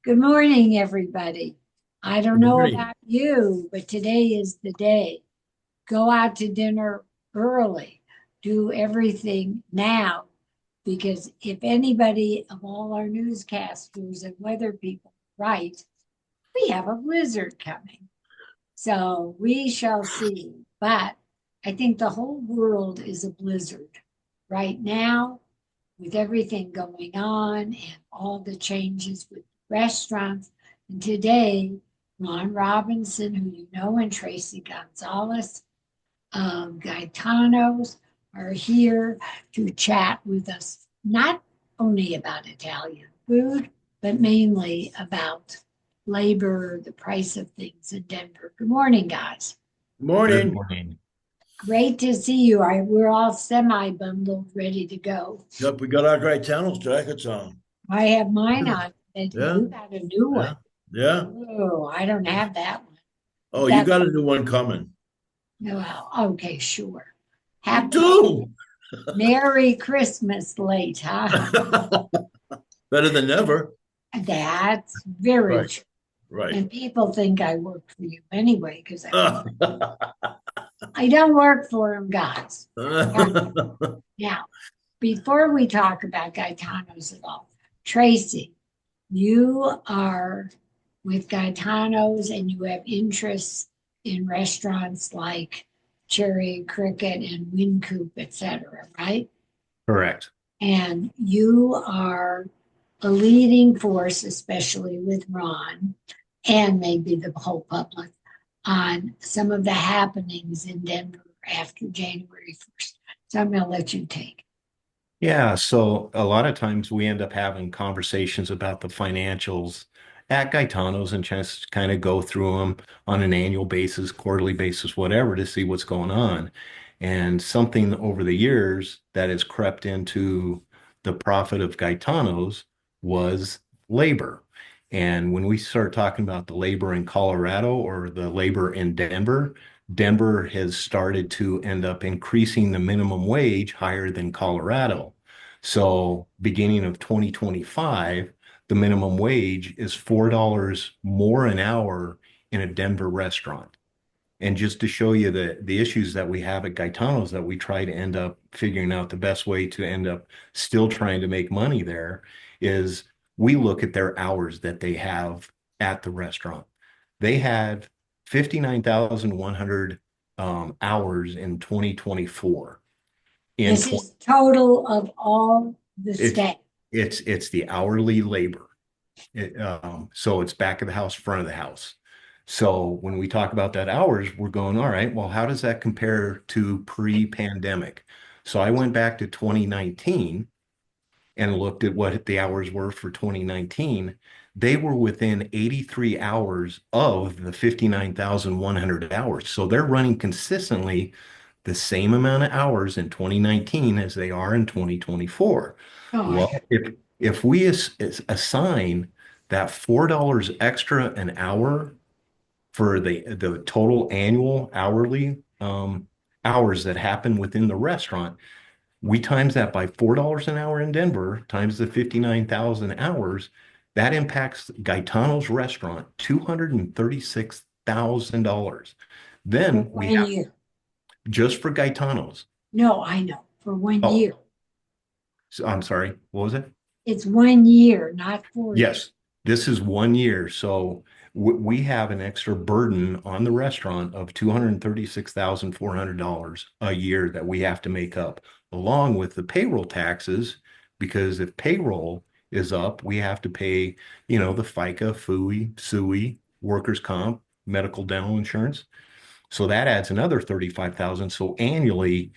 Good morning, everybody. I don't Good know morning. about you, but today is the day. Go out to dinner early. Do everything now, because if anybody of all our newscasters and weather people right, we have a blizzard coming. So we shall see. But I think the whole world is a blizzard right now with everything going on and all the changes with restaurants. And today, Ron Robinson, who you know, and Tracy Gonzales of Gaetano's are here to chat with us, not only about Italian food, but mainly about labor, the price of things in Denver. Good morning, guys. Good Morning. morning. Great to see you. We're all semi bundled, ready to go. Yep, we got our great channels jackets on. I have mine on, and Yeah, you got a new yeah, one. yeah. Oh, I don't have that one. Oh, you That's got a new one coming. well, okay, sure. You Happy do. Merry Christmas late, huh? Better than never. That's very Right, true. right. And people think I work for you anyway, because I don't work for them, guys. All right. Now, before we talk about Gaetano's at all, Tracy, you are with Gaetano's and you have interests in restaurants like Cherry Cricket and Wincoop, etc., right? Correct. And you are a leading force, especially with Ron and maybe the whole public, on some of the happenings in Denver after January 1st. So I'm going to let you take. Yeah, so a lot of times we end up having conversations about the financials at Gaetano's and just kind of go through them on an annual basis, quarterly basis, whatever, to see what's going on. And something over the years that has crept into the profit of Gaetano's was labor. And when we start talking about the labor in Colorado or the labor in Denver, Denver has started to end up increasing the minimum wage higher than Colorado. So, beginning of 2025, the minimum wage is $4 more an hour in a Denver restaurant. And just to show you the issues that we have at Gaetano's, that we try to end up figuring out the best way to end up still trying to make money there, is we look at their hours that they have at the restaurant. They had 59,100 hours in 2024. In This 20, is total of all the it's staff. it's the hourly labor. So it's back of the house, front of the house. So when we talk about that hours, we're going, all right, well, how does that compare to pre-pandemic? So I went back to 2019 and looked at what the hours were for 2019. They were within 83 hours of the 59,100 hours. So they're running consistently the same amount of hours in 2019 as they are in 2024. Gosh, Well, if we assign that $4 extra an hour for the total annual hourly hours that happen within the restaurant, we times that by $4 an hour in Denver times the 59,000 hours. That impacts Gaetano's restaurant $236,000. for Then we one have year. just for Gaetano's. No, I know, for one Oh, year. I'm sorry. What was it? It's 1 year, not 4 years. Yes, this is 1 year. So we have an extra burden on the restaurant of $236,400 a year that we have to make up, along with the payroll taxes, because if payroll is up, we have to pay, the FICA, FUI, SUI, workers' comp, medical dental insurance. So that adds another 35,000. So annually,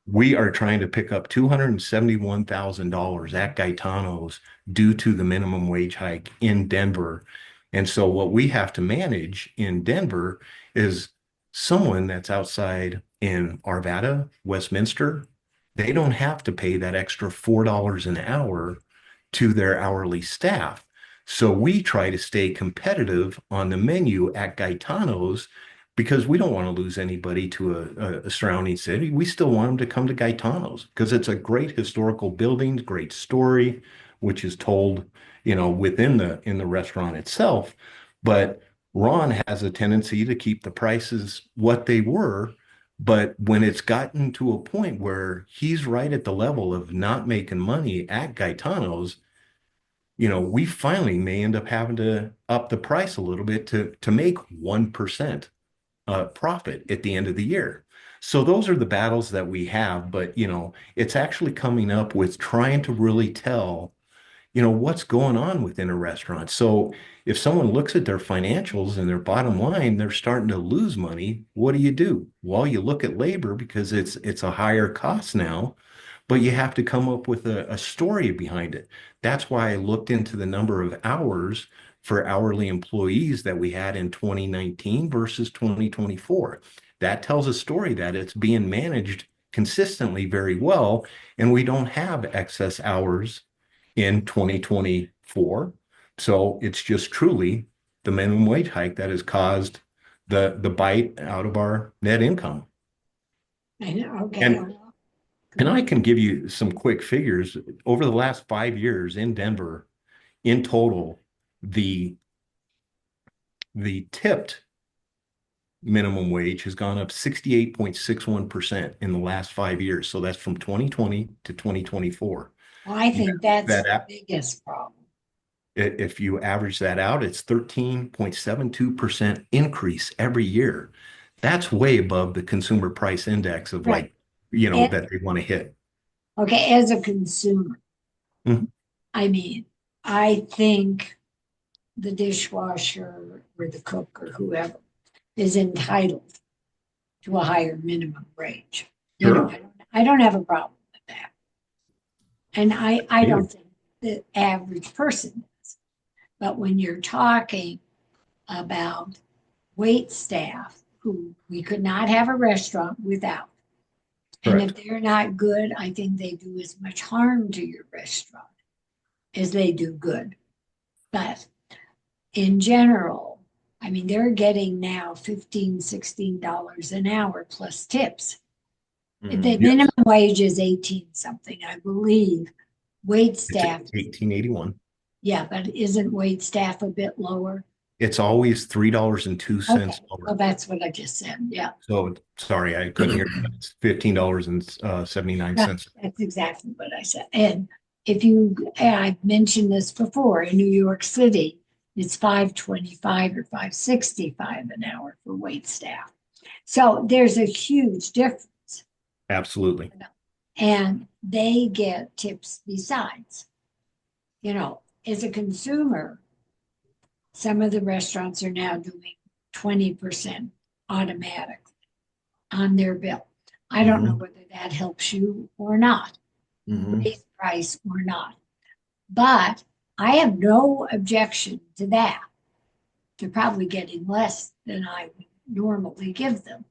we are trying to pick up $271,000 at Gaetano's due to the minimum wage hike in Denver. And so what we have to manage in Denver is someone that's outside in Arvada, Westminster. They don't have to pay that extra $4 an hour to their hourly staff. So we try to stay competitive on the menu at Gaetano's because we don't want to lose anybody to a surrounding city. We still want them to come to Gaetano's because it's a great historical building, great story. which is told, within in the restaurant itself. But Ron has a tendency to keep the prices what they were. But when it's gotten to a point where he's right at the level of not making money at Gaetano's, we finally may end up having to up the price a little bit to make 1% profit at the end of the year. So those are the battles that we have, but it's actually coming up with trying to really tell, what's going on within a restaurant. So if someone looks at their financials and their bottom line, they're starting to lose money, what do? Well, you look at labor because it's a higher cost now, but you have to come up with a story behind it. That's why I looked into the number of hours for hourly employees that we had in 2019 versus 2024. That tells a story that it's being managed consistently very well, and we don't have excess hours in 2024. So it's just truly the minimum wage hike that has caused the bite out of our net income. I know, okay. And I can give you some quick figures. Over the last 5 years in Denver, in total, the tipped minimum wage has gone up 68.61% in the last 5 years. So that's from 2020 to 2024. Well, I think that's the that biggest problem. If you average that out, it's 13.72% increase every year. That's way above the consumer price index of Right. that they want to hit. Okay, as a consumer, Mhm. I mean, I think the dishwasher or the cook or whoever is entitled to a higher minimum wage. Sure. I don't have a problem with that. And I Yeah. don't think the average person does. But when you're talking about wait staff who we could not have a restaurant without, and if they're not good, I think they do as much harm to your restaurant as they do good. But in general, I mean, they're getting now $15, $16 an hour plus tips. The minimum wage is 18 something, I believe. Wait staff. 1881. Yeah, but isn't wait staff a bit lower? It's always $3.02 lower. Well, that's what I just said. Yeah. So sorry, I couldn't hear you. It's $15.79. That's exactly what I said. And I've mentioned this before, in New York City, it's $5.25 or $5.65 an hour for wait staff. So there's a huge difference. Absolutely. And they get tips besides. As a consumer, some of the restaurants are now doing 20% automatically on their bill. I don't know whether that helps you or not, raise price or not. But I have no objection to that. They're probably getting less than I would normally give them.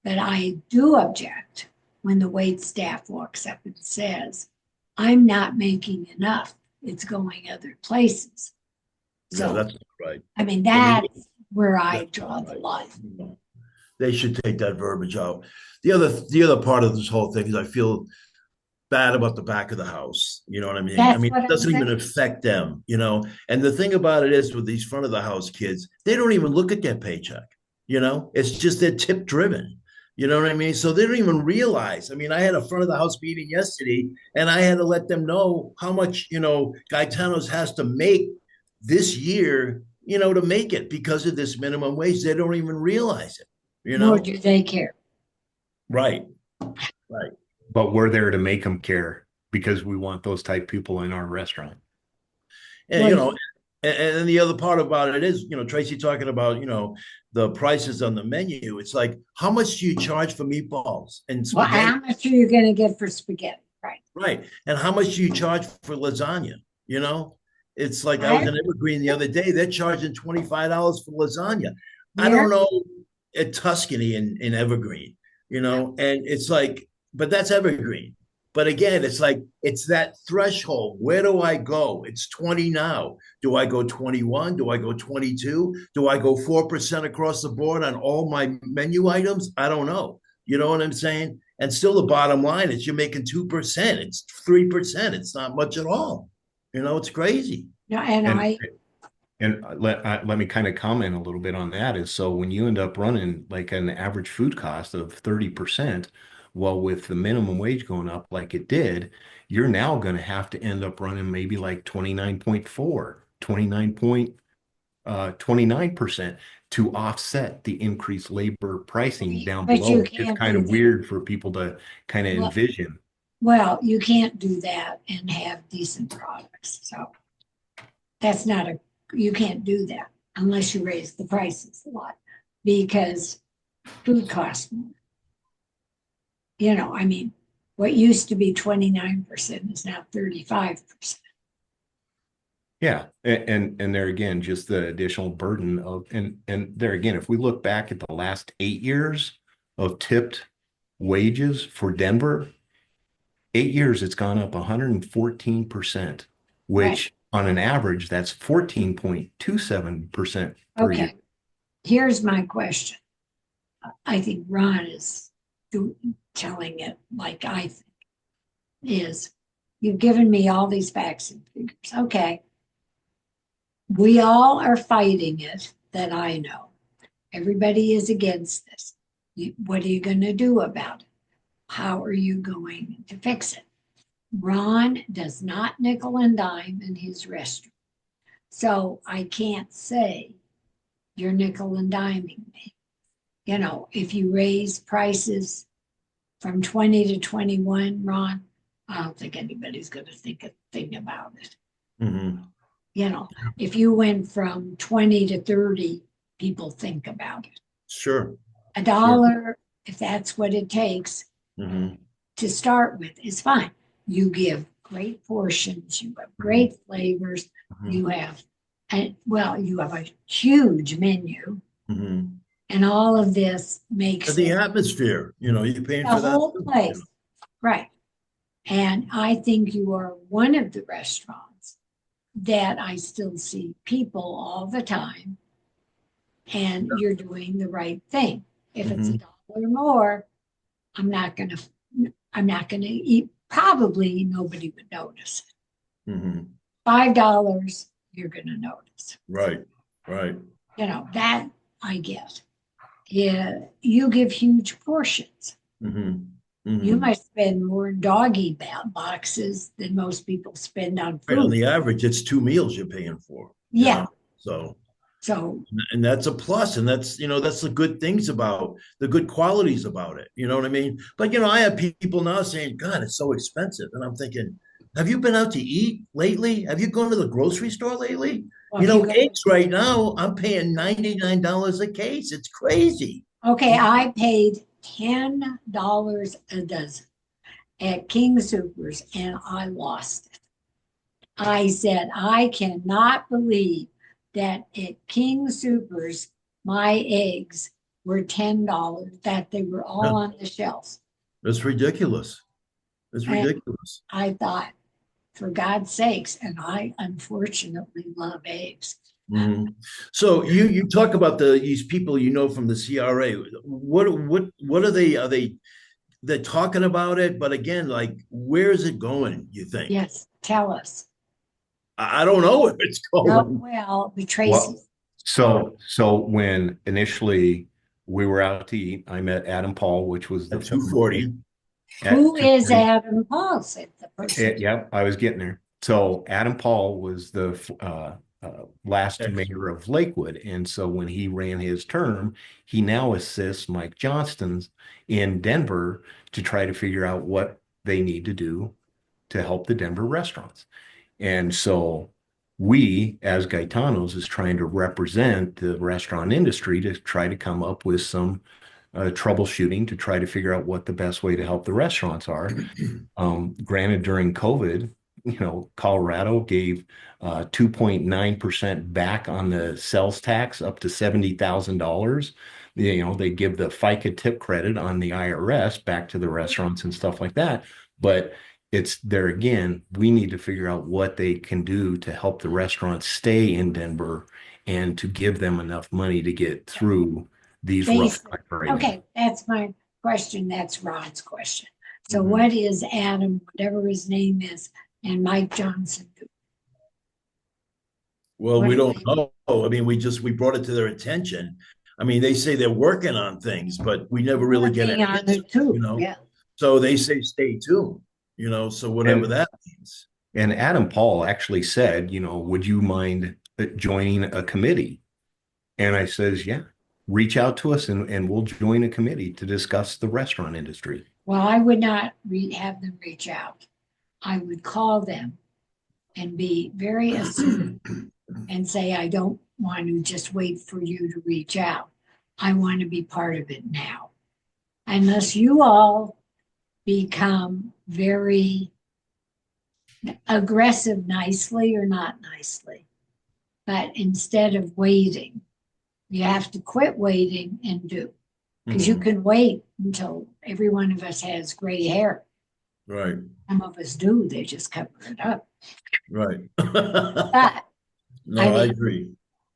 But I do object when the wait staff walks up and says, I'm not making enough. It's going other places. So yeah, that's right. I mean, that's where I draw the line. They should take that verbiage out. The other part of this whole thing is I feel bad about the back of the house. You know what I mean? That's it doesn't even affect them, And the thing about it is with these front of the house kids, they don't even look at their paycheck. It's just they're tip driven. You know what I mean? So they don't even realize. I mean, I had a front of the house meeting yesterday, and I had to let them know how much, Gaetano's has to make this year, to make it because of this minimum wage. They don't even realize it, Nor do they care. Right. But we're there to make them care because we want those type people in our restaurant. And, and the other part about it is, Tracy talking about, the prices on the menu. It's like, how much do you charge for meatballs and spaghetti? Well, how much are you going to get for spaghetti? Right. And how much do you charge for lasagna? It's like I was in Evergreen the other day. They're charging $25 for lasagna. I don't know at Tuscany in Evergreen, and it's like, but that's Evergreen. But again, it's like, it's that threshold. Where do I go? It's 20 now. Do I go 21? Do I go 22? Do I go 4% across the board on all my menu items? I don't know. You know what I'm saying? And still the bottom line is you're making 2%. It's 3%. It's not much at all. You know, it's crazy. No, and And I, let me kind of comment a little bit on that is so when you end up running like an average food cost of 30%, well, with the minimum wage going up like it did, you're now going to have to end up running maybe like 29.4, 29% to offset the increased labor pricing down but you below. It's can't kind do of that. weird for people to kind of Well, envision. well, you can't do that and have decent products. So that's not a, you can't do that unless you raise the prices a lot because food costs more. You know, I mean, what used to be 29% is now 35%. Yeah, and there again, just the additional burden of and there again, if we look back at the last 8 years of tipped wages for Denver, 8 years it's gone up 114%, Right. which on an average that's 14.27% per year. Okay. Here's my question. I think Ron is telling it like I think is you've given me all these facts and figures. Okay. We all are fighting it that I know. Everybody is against this. What are you going to do about it? How are you going to fix it? Ron does not nickel and dime in his restaurant. So I can't say you're nickel and diming me. You know, if you raise prices from 20 to 21, Ron, I don't think anybody's going to think a thing about it. Mm-hmm. You know, if you went from 20 to 30, people think about it. Sure. A dollar, if that's what it takes Mm-hmm. to start with, is fine. You give great portions, you have great flavors, Mm-hmm. you have, and well, you have a huge menu, Mm-hmm. and all of this makes The it atmosphere, you know, you're paying the for that whole too, you place. Right. And I think you are one of the restaurants that I still see people all the time, and you're doing the right thing. If know. it's a Mm-hmm. dollar more, I'm not going to, I'm not going to eat. Probably nobody would notice. Mm-hmm. $5, you're going to notice. Right. Right. You know, that I get. Yeah, you give huge portions. Mm-hmm. You Mm-hmm. might spend more in doggy boxes than most people spend on Right. On food. the average, it's 2 meals you're paying for, you Yeah. know. So So, and that's a plus, and that's, you know, that's the good things about the good qualities about it, you know what I mean? But you know, I have people now saying, God, it's so expensive, and I'm thinking, have you been out to eat lately? Have you gone to the grocery store lately? well, You if you know, go, eggs right now I'm paying $99 a case. It's crazy. okay, I paid $10 a dozen at King Supers and I lost it. I said, I cannot believe that at King Supers, my eggs were $10, that they were all Yeah, on the shelves. it's ridiculous. It's And ridiculous. I thought, for God's sakes, and I unfortunately love eggs. Mm-hmm. So you talk about these people you know from the CRA. What are they? Are they're talking about it? But again, like, where is it going? You think? Yes, tell us. I don't know where it's No, going. well, the Tracy. Well, so when initially we were out to eat, I met Adam Paul, which was the At 240. at Who is 2:40. Adam Paul? Said the person. Yep, I was getting there. So Adam Paul was the last Ex- mayor of Lakewood, and so when he ran his term, he now assists Mike Johnston's in Denver to try to figure out what they need to do to help the Denver restaurants. And so we, as Gaetanos, is trying to represent the restaurant industry to try to come up with some troubleshooting to try to figure out what the best way to help the restaurants are. Granted, during COVID, you know, Colorado gave 2.9% back on the sales tax up to $70,000. You know, they give the FICA tip credit on the IRS back to the restaurants and stuff like that. But it's there again, we need to figure out what they can do to help the restaurants stay in Denver and to give them enough money to get through these rough times right now. Okay, that's my question. That's Ron's question. So Mhm. what is Adam, whatever his name is, and Mike Johnson do? Well, we What don't know. I mean, we brought it to their attention. I mean, they say they're working on things, but we never really get an working on answer, it too, yeah. So they say stay tuned, so whatever And that means. and Adam Paul actually said, would you mind joining a committee? And I says, yeah, reach out to us and we'll join a committee to discuss the restaurant industry. Well, I would not have them reach out. I would call them and be very assertive and say, I don't want to just wait for you to reach out. I want to be part of it now. Unless you all become very aggressive nicely or not nicely. But instead of waiting, you have to quit waiting and do. Because you can wait until every one of us has gray hair. Right. Some of us do, they just cover it up. Right. But No, I agree.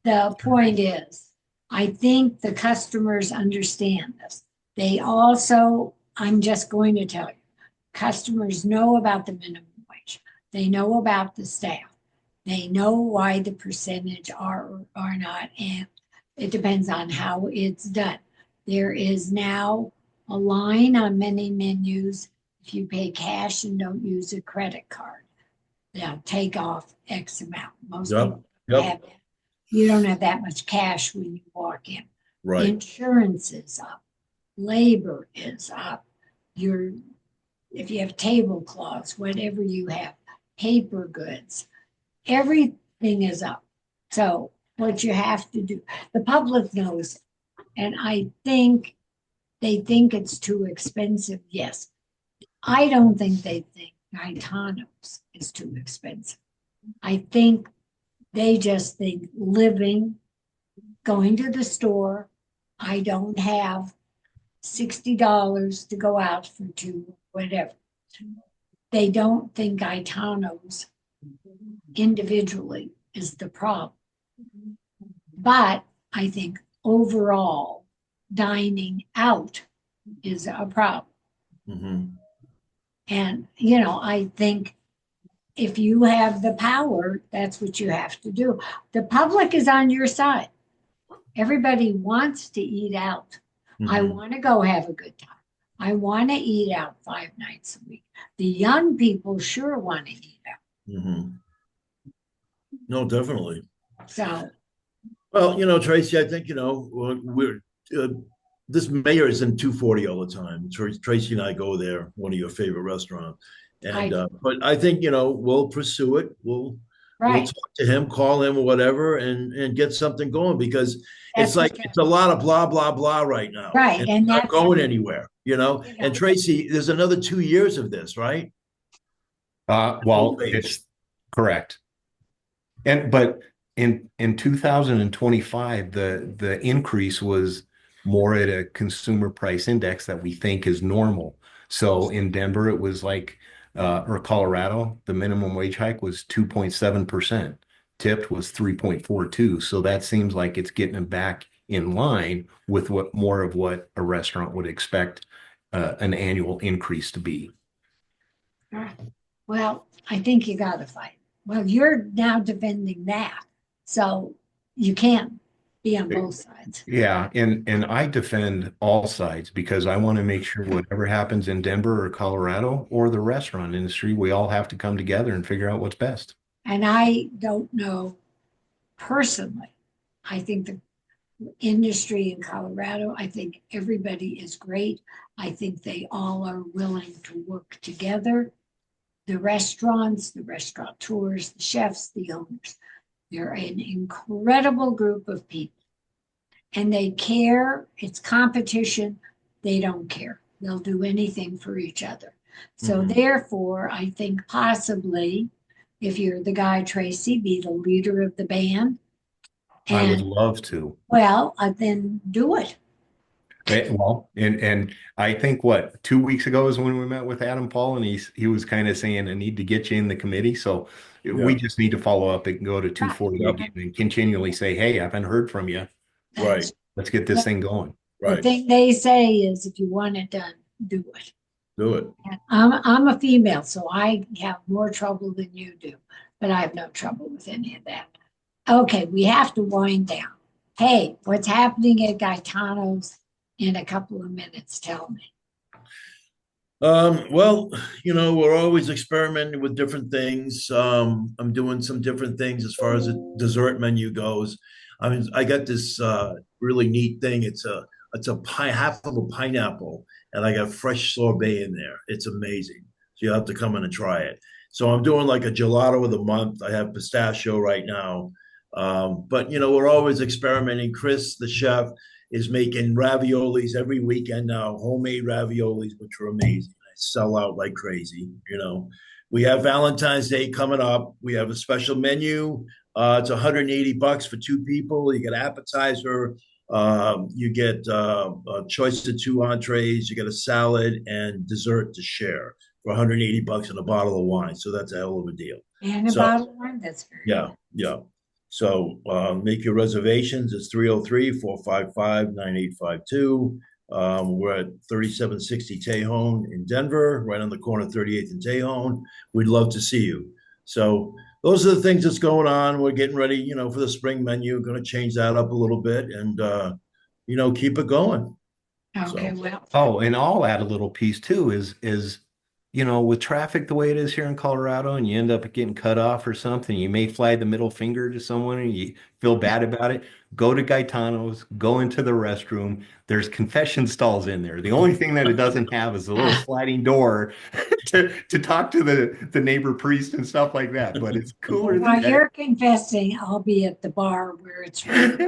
the point is, I think the customers understand this. They also, I'm just going to tell you, customers know about the minimum wage. They know about the staff. They know why the percentage are or are not, and it depends on how it's done. There is now a line on many menus. If you pay cash and don't use a credit card, they'll take off X amount. Most people have that. You don't have that much cash when you walk in. Right. Insurance is up. Labor is up. If you have tablecloths, whatever you have, paper goods, everything is up. So what you have to do, the public knows, and I think they think it's too expensive. Yes. I don't think they think Gaetano's is too expensive. I think they just think living, going to the store, I don't have $60 to go out for two, whatever. They don't think Gaetano's individually is the problem. But I think overall, dining out is a problem. And, I think if you have the power, that's what you have to do. The public is on your side. Everybody wants to eat out. I want to go have a good time. I want to eat out 5 nights a week. The young people sure want to eat out. No, definitely. So, well, Tracy, I think, we're this mayor is in 240 all the time. Tracy and I go there, one of your favorite restaurants. And but I think, we'll pursue it. We'll talk to him, call him or whatever, and get something going, because it's like it's a lot of blah, blah, blah right now. Right. And And not that's going anywhere, And Tracy, there's another 2 years of this, right? Well, it's correct. But in 2025, the increase was more at a consumer price index that we think is normal. So in Denver, it was like, or Colorado, the minimum wage hike was 2.7%. Tipped was 3.42. So that seems like it's getting back in line with what more of what a restaurant would expect an annual increase to be. Well, I think you got to fight. Well, you're now defending that. So you can't be on both sides. Yeah, and I defend all sides because I want to make sure whatever happens in Denver or Colorado or the restaurant industry, we all have to come together and figure out what's best. And I don't know personally. I think the industry in Colorado, I think everybody is great. I think they all are willing to work together. The restaurants, the restaurateurs, the chefs, the owners. They're an incredible group of people. And they care. It's competition. They don't care. They'll do anything for each other. So therefore, I think possibly, if you're the guy, Tracy, be the leader of the band. I would love to. Well, then do it. Well, and I think 2 weeks ago is when we met with Adam Paul, and he was kind of saying, I need to get you in the committee. So we just need to follow up and go to 240 again and continually say, hey, I haven't heard from you. Right. Let's get this thing going. The thing they say is, if you want it done, do it. Do it. And I'm a female, so I have more trouble than you do, but I have no trouble with any of that. Okay, we have to wind down. Hey, what's happening at Gaetano's in a couple of minutes? Tell me. Well, we're always experimenting with different things. I'm doing some different things as far as the dessert menu goes. I mean, I got this really neat thing. It's a half of a pineapple, and I got fresh sorbet in there. It's amazing. So you have to come in and try it. So I'm doing like a gelato of the month. I have pistachio right now. But we're always experimenting. Chris, the chef, is making raviolis every weekend now, homemade raviolis, which are amazing. I sell out like crazy. We have Valentine's Day coming up. We have a special menu. It's $180 for two people. You get appetizer, you get a choice of two entrees, you get a salad and dessert to share for $180 and a bottle of wine. So that's a hell of a deal. And a So bottle of wine, that's very yeah, yeah. So make your reservations. It's 303-455-9852. We're at 3760 Tejon in Denver, right on the corner of 38th and Tejon. We'd love to see you. So those are the things that's going on. We're getting ready, for the spring menu. Going to change that up a little bit and, keep it going. Okay, So, well, Oh, and I'll add a little piece too is with traffic the way it is here in Colorado and you end up getting cut off or something, you may fly the middle finger to someone and you feel bad about it. Go to Gaetano's, go into the restroom. There's confession stalls in there. The only thing that it doesn't have is a little sliding door to talk to the neighbor priest and stuff like that. But it's cooler than while that. you're confessing, I'll be at the bar where it's right.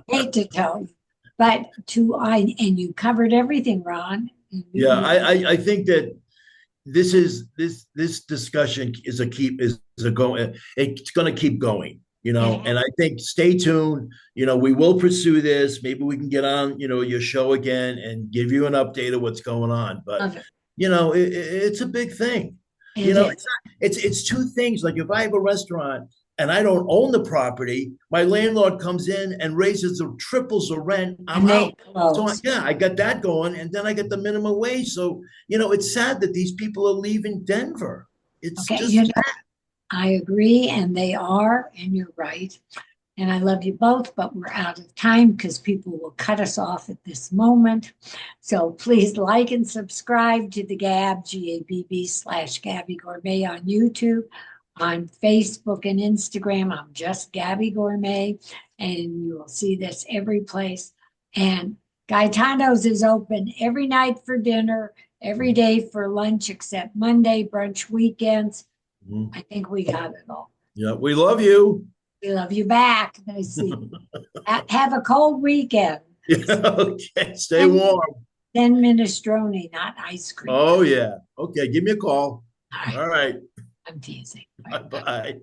Hate to tell you, but and you covered everything, Ron. yeah, I think that this discussion is a going it's going to keep going, and I think stay tuned. We will pursue this. Maybe we can get on your show again and give you an update of what's going on, but Love it. it's a big thing. It is. It's two things. Like if I have a restaurant and I don't own the property, my landlord comes in and raises or triples the rent. I'm And they out. So close. yeah, I got that going, and then I get the minimum wage. So it's sad that these people are leaving Denver. It's Okay, just I agree, and they are, and you're right. And I love you both, but we're out of time because people will cut us off at this moment. So please like and subscribe to the Gabb, GABB / Gourmet on YouTube. On Facebook and Instagram, I'm just Gabby Gourmet, and you will see this every place. And Gaetano's is open every night for dinner, every day for lunch, except Monday, brunch, weekends. Mhm. I think we got it all. Yeah, we love you. We love you back. I see. Have a cold weekend. Okay, stay warm. Then minestrone, not ice cream. Oh yeah. Okay, give me a call. All right. All right. I'm teasing. Bye bye.